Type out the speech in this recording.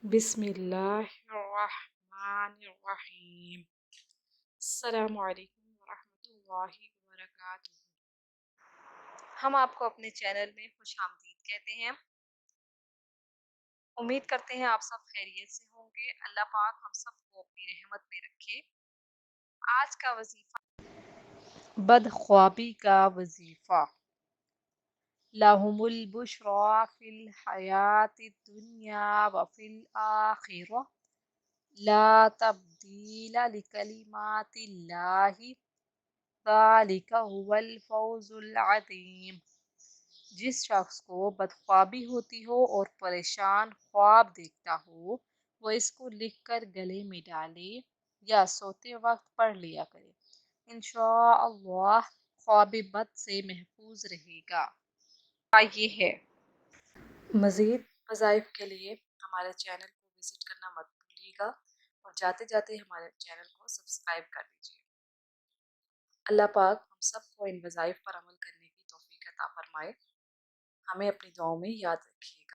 बिस्मिल्लाहिर्रहमानिर्रहीम। अस्सलामु अलैकुम वरहमतुल्लाहि वबरकातुहू। हम आपको अपने चैनल में खुश आमदीद कहते हैं। उम्मीद करते हैं आप सब खैरियत से होंगे। अल्लाह पाक हम सबको अपनी रहमत में रखे। आज का वजीफा, बदख्वाबी का वजीफा। लहुमुल बुश्रा फिल हयाति दुनिया व फिल आखिरह ला तब्दील लिकलिमातिल्लाहि ज़ालिका हुवल फौज़ुल अज़ीम। जिस शख्स को बदख्वाबी होती हो और परेशान ख्वाब देखता हो, वो इसको लिखकर गले में डाले या सोते वक्त पढ़ लिया करे। इंशाअल्लाह ख्वाब बद से महफूज रहेगा। ये है। मज़ीद वज़ाइफ के लिए हमारे चैनल को विज़िट करना मत भूलिएगा और जाते जाते हमारे चैनल को सब्सक्राइब कर दीजिए। अल्लाह पाक हम सबको इन वज़ाइफ पर अमल करने की तौफीक अता फरमाए। हमें अपनी दुआओं में याद रखिएगा।